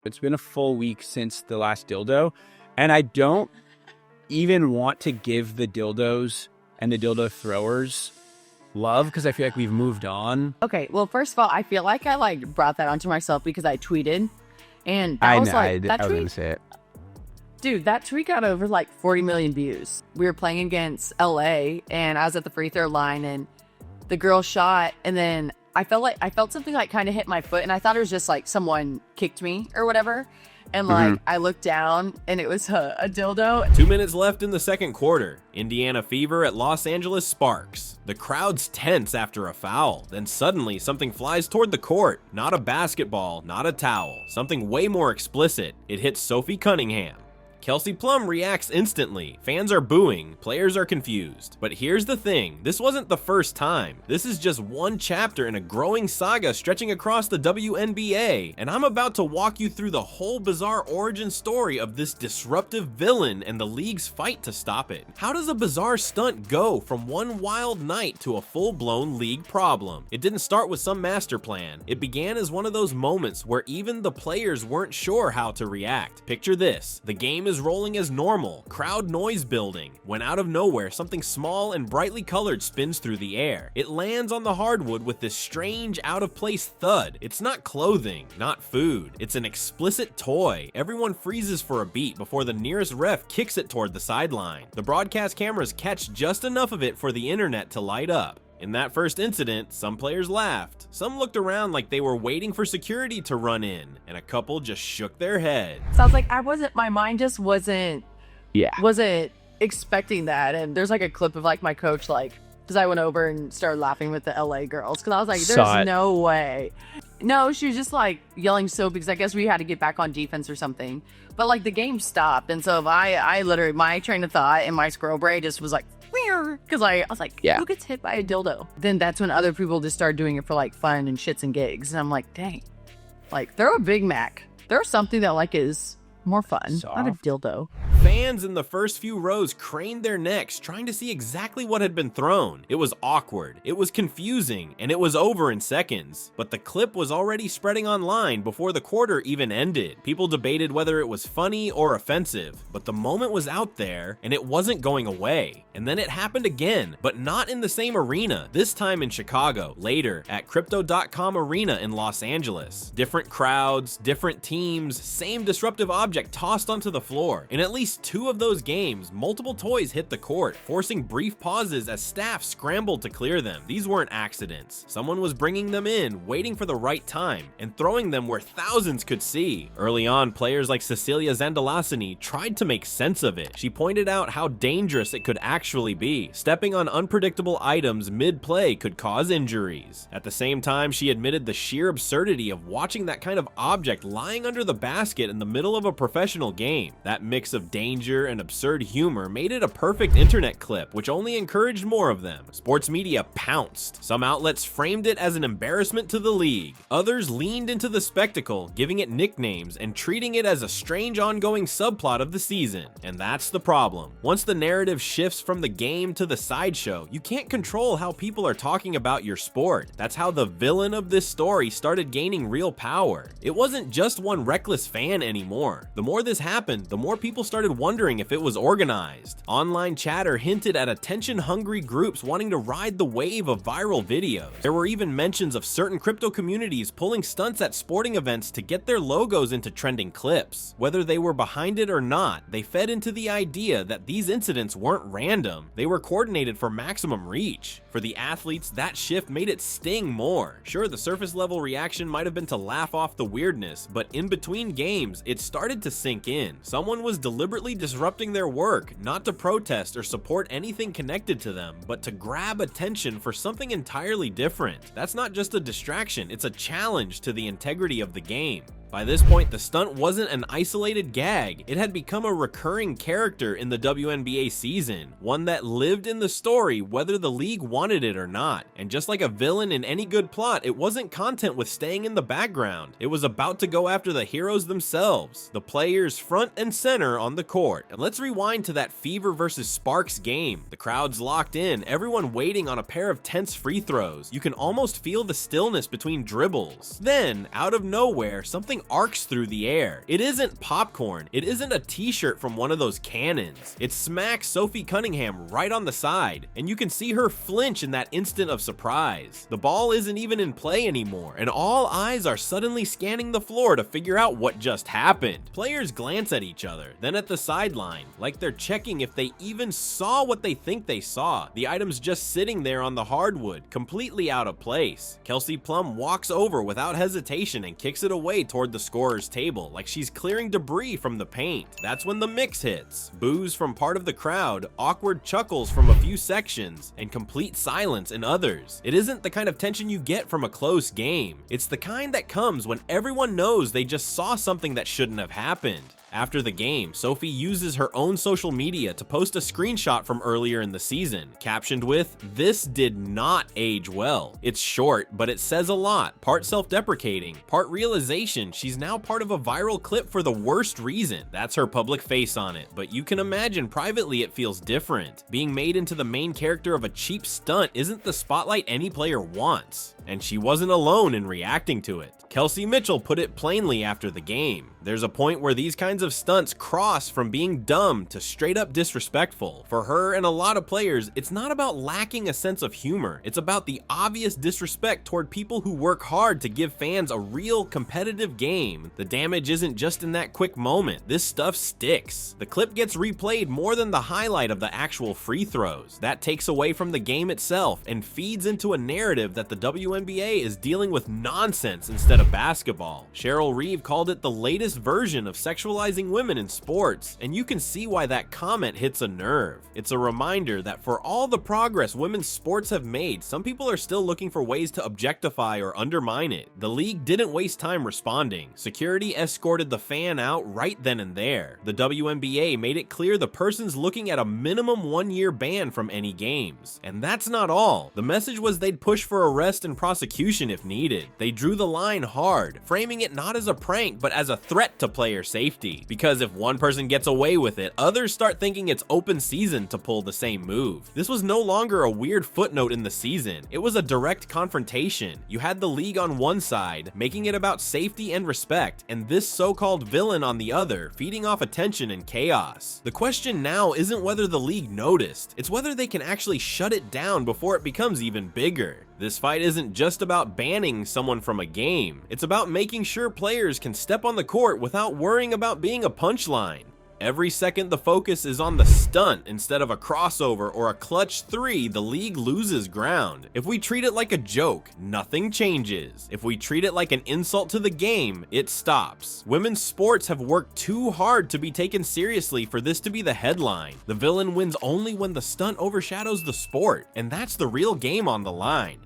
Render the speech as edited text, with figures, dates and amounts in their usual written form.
It's been a full week since the last dildo, and I don't even want to give the dildos and the dildo throwers love because I feel like we've moved on. Okay, well, first of all, I feel like I brought that onto myself because I tweeted, and that I was know, like that I was tweet. gonna say it. Dude, that tweet got over like 40 million views. We were playing against LA, and I was at the free throw line, and the girl shot, and then I felt something like kind of hit my foot, and I thought it was just like someone kicked me or whatever. And like I looked down, and it was a dildo. 2 minutes left in the second quarter. Indiana fever at Los Angeles Sparks. The crowd's tense after a foul. Then suddenly something flies toward the court. Not a basketball, not a towel. Something way more explicit. It hits Sophie Cunningham. Kelsey Plum reacts instantly. Fans are booing, players are confused. But here's the thing, this wasn't the first time. This is just one chapter in a growing saga stretching across the WNBA, and I'm about to walk you through the whole bizarre origin story of this disruptive villain and the league's fight to stop it. How does a bizarre stunt go from one wild night to a full-blown league problem? It didn't start with some master plan. It began as one of those moments where even the players weren't sure how to react. Picture this, the game is rolling as normal, crowd noise building, when out of nowhere something small and brightly colored spins through the air. It lands on the hardwood with this strange out of place thud. It's not clothing, not food, it's an explicit toy. Everyone freezes for a beat before the nearest ref kicks it toward the sideline. The broadcast cameras catch just enough of it for the internet to light up. In that first incident, some players laughed, some looked around like they were waiting for security to run in, and a couple just shook their heads. Sounds like my mind just wasn't Yeah. expecting that. And there's like a clip of like my coach, like, because I went over and started laughing with the LA girls, because I was like, there's no way. No, she was just like yelling so because I guess we had to get back on defense or something. But like the game stopped, and so if I literally, my train of thought and my squirrel brain just was like, because I was like, who gets hit by a dildo? Then that's when other people just started doing it for like fun and shits and gigs. And I'm like, dang, like throw a Big Mac. There's something that like is more fun, not a dildo. Fans in the first few rows craned their necks trying to see exactly what had been thrown. It was awkward, it was confusing, and it was over in seconds. But the clip was already spreading online before the quarter even ended. People debated whether it was funny or offensive, but the moment was out there and it wasn't going away. And then it happened again, but not in the same arena, this time in Chicago, later at Crypto.com Arena in Los Angeles. Different crowds, different teams, same disruptive object tossed onto the floor. In at least 2 of those games, multiple toys hit the court, forcing brief pauses as staff scrambled to clear them. These weren't accidents. Someone was bringing them in, waiting for the right time, and throwing them where thousands could see. Early on, players like Cecilia Zandalasini tried to make sense of it. She pointed out how dangerous it could actually be. Stepping on unpredictable items mid-play could cause injuries. At the same time, she admitted the sheer absurdity of watching that kind of object lying under the basket in the middle of a professional game. That mix of danger and absurd humor made it a perfect internet clip, which only encouraged more of them. Sports media pounced. Some outlets framed it as an embarrassment to the league. Others leaned into the spectacle, giving it nicknames and treating it as a strange ongoing subplot of the season. And that's the problem. Once the narrative shifts from the game to the sideshow, you can't control how people are talking about your sport. That's how the villain of this story started gaining real power. It wasn't just one reckless fan anymore. The more this happened, the more people started wondering if it was organized. Online chatter hinted at attention-hungry groups wanting to ride the wave of viral videos. There were even mentions of certain crypto communities pulling stunts at sporting events to get their logos into trending clips. Whether they were behind it or not, they fed into the idea that these incidents weren't random. They were coordinated for maximum reach. For the athletes, that shift made it sting more. Sure, the surface level reaction might have been to laugh off the weirdness, but in between games, it started to sink in. Someone was deliberately disrupting their work, not to protest or support anything connected to them, but to grab attention for something entirely different. That's not just a distraction, it's a challenge to the integrity of the game. By this point, the stunt wasn't an isolated gag. It had become a recurring character in the WNBA season, one that lived in the story whether the league wanted it or not. And just like a villain in any good plot, it wasn't content with staying in the background. It was about to go after the heroes themselves, the players front and center on the court. And let's rewind to that Fever versus Sparks game. The crowd's locked in, everyone waiting on a pair of tense free throws. You can almost feel the stillness between dribbles. Then, out of nowhere, something thing arcs through the air. It isn't popcorn. It isn't a t-shirt from one of those cannons. It smacks Sophie Cunningham right on the side, and you can see her flinch in that instant of surprise. The ball isn't even in play anymore, and all eyes are suddenly scanning the floor to figure out what just happened. Players glance at each other, then at the sideline, like they're checking if they even saw what they think they saw. The item's just sitting there on the hardwood, completely out of place. Kelsey Plum walks over without hesitation and kicks it away toward the scorer's table, like she's clearing debris from the paint. That's when the mix hits. Boos from part of the crowd, awkward chuckles from a few sections, and complete silence in others. It isn't the kind of tension you get from a close game. It's the kind that comes when everyone knows they just saw something that shouldn't have happened. After the game, Sophie uses her own social media to post a screenshot from earlier in the season, captioned with, "This did not age well." It's short, but it says a lot, part self-deprecating, part realization she's now part of a viral clip for the worst reason. That's her public face on it, but you can imagine privately it feels different. Being made into the main character of a cheap stunt isn't the spotlight any player wants, and she wasn't alone in reacting to it. Kelsey Mitchell put it plainly after the game. There's a point where these kinds of stunts cross from being dumb to straight up disrespectful. For her and a lot of players, it's not about lacking a sense of humor. It's about the obvious disrespect toward people who work hard to give fans a real competitive game. The damage isn't just in that quick moment. This stuff sticks. The clip gets replayed more than the highlight of the actual free throws. That takes away from the game itself and feeds into a narrative that the WNBA is dealing with nonsense instead of basketball. Cheryl Reeve called it the latest version of sexualizing women in sports, and you can see why that comment hits a nerve. It's a reminder that for all the progress women's sports have made, some people are still looking for ways to objectify or undermine it. The league didn't waste time responding. Security escorted the fan out right then and there. The WNBA made it clear the person's looking at a minimum 1-year ban from any games. And that's not all. The message was they'd push for arrest and prosecution if needed. They drew the line hard, framing it not as a prank but as a threat to player safety. Because if one person gets away with it, others start thinking it's open season to pull the same move. This was no longer a weird footnote in the season. It was a direct confrontation. You had the league on one side, making it about safety and respect, and this so-called villain on the other, feeding off attention and chaos. The question now isn't whether the league noticed, it's whether they can actually shut it down before it becomes even bigger. This fight isn't just about banning someone from a game. It's about making sure players can step on the court without worrying about being a punchline. Every second the focus is on the stunt instead of a crossover or a clutch three, the league loses ground. If we treat it like a joke, nothing changes. If we treat it like an insult to the game, it stops. Women's sports have worked too hard to be taken seriously for this to be the headline. The villain wins only when the stunt overshadows the sport, and that's the real game on the line.